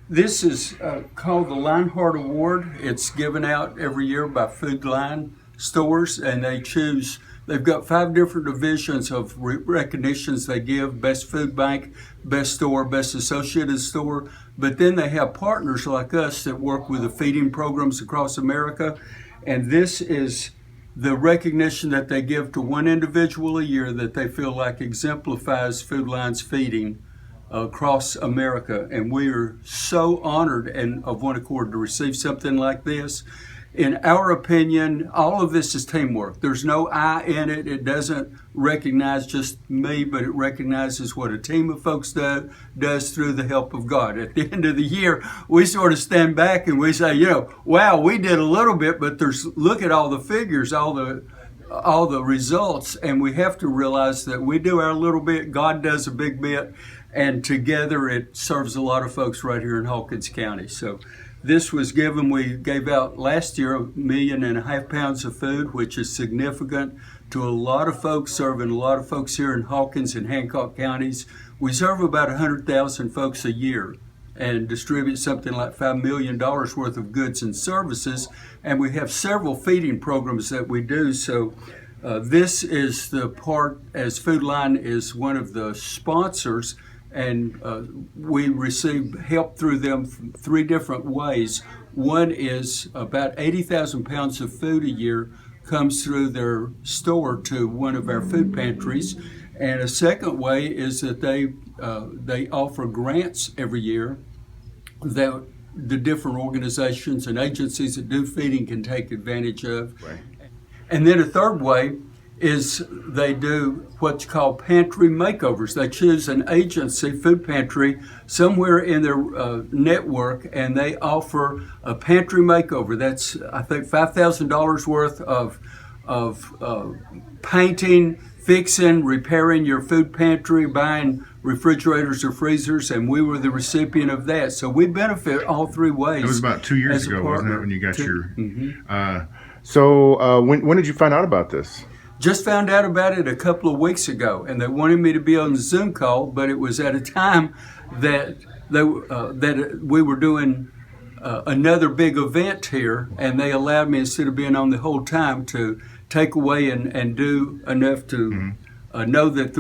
This is called the Lionheart Award. It's given out every year by Food Line stores, and they've got 5 different divisions of recognitions they give: Best Food Bank, Best Store, Best Associated Store. But then they have partners like us that work with the feeding programs across America. And this is the recognition that they give to one individual a year that they feel like exemplifies Food Line's feeding across America. And we are so honored and of one accord to receive something like this. In our opinion, all of this is teamwork. There's no I in it. It doesn't recognize just me, but it recognizes what a team of folks does through the help of God. At the end of the year, we sort of stand back and we say, wow, we did a little bit, but look at all the figures, all the results, and we have to realize that we do our little bit, God does a big bit, and together it serves a lot of folks right here in Hawkins County. So this was given, we gave out last year 1.5 million pounds of food, which is significant to a lot of folks, serving a lot of folks here in Hawkins and Hancock counties. We serve about 100,000 folks a year and distribute something like $5 million worth of goods and services. And we have several feeding programs that we do. So this is the part, as Food Line is one of the sponsors, and we receive help through them 3 different ways. One is about 80,000 pounds of food a year comes through their store to one of our food pantries. And a second way is that they offer grants every year that the different organizations and agencies that do feeding can take advantage of. Right. And then a third way is they do what's called Pantry Makeovers. They choose an agency, food pantry, somewhere in their network, and they offer a pantry makeover. That's, I think, $5,000 worth of painting, fixing, repairing your food pantry, buying refrigerators or freezers, and we were the recipient of that. So we benefit all 3 ways. It was about 2 years ago, wasn't it, when you got your... Mm-hmm. So when did you find out about this? Just found out about it a couple of weeks ago, and they wanted me to be on the Zoom call, but it was at a time that we were doing another big event here, and they allowed me, instead of being on the whole time, to take away and do enough to know that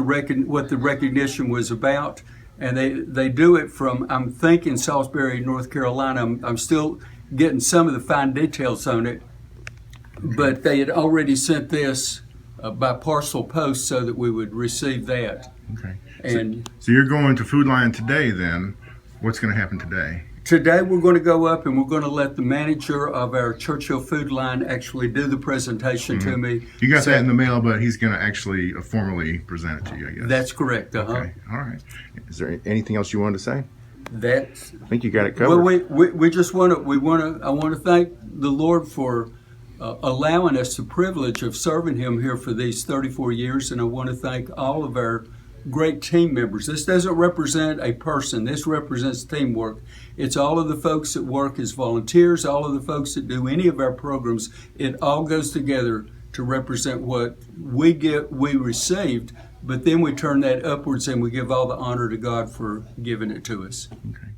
what the recognition was about. And they do it from, I'm thinking, Salisbury, North Carolina. I'm still getting some of the fine details on it, but they had already sent this by parcel post so that we would receive that. Okay. And so you're going to Food Line today then. What's going to happen today? Today we're going to go up and we're going to let the manager of our Churchill Food Line actually do the presentation to me. You got that in the mail, but he's going to actually formally present it to you, I guess. That's correct. Okay. All right. Is there anything else you wanted to say? I think you got it covered. Well, we just want to. I want to thank the Lord for allowing us the privilege of serving Him here for these 34 years, and I want to thank all of our great team members. This doesn't represent a person. This represents teamwork. It's all of the folks that work as volunteers, all of the folks that do any of our programs. It all goes together to represent what we received, but then we turn that upwards and we give all the honor to God for giving it to us. Okay.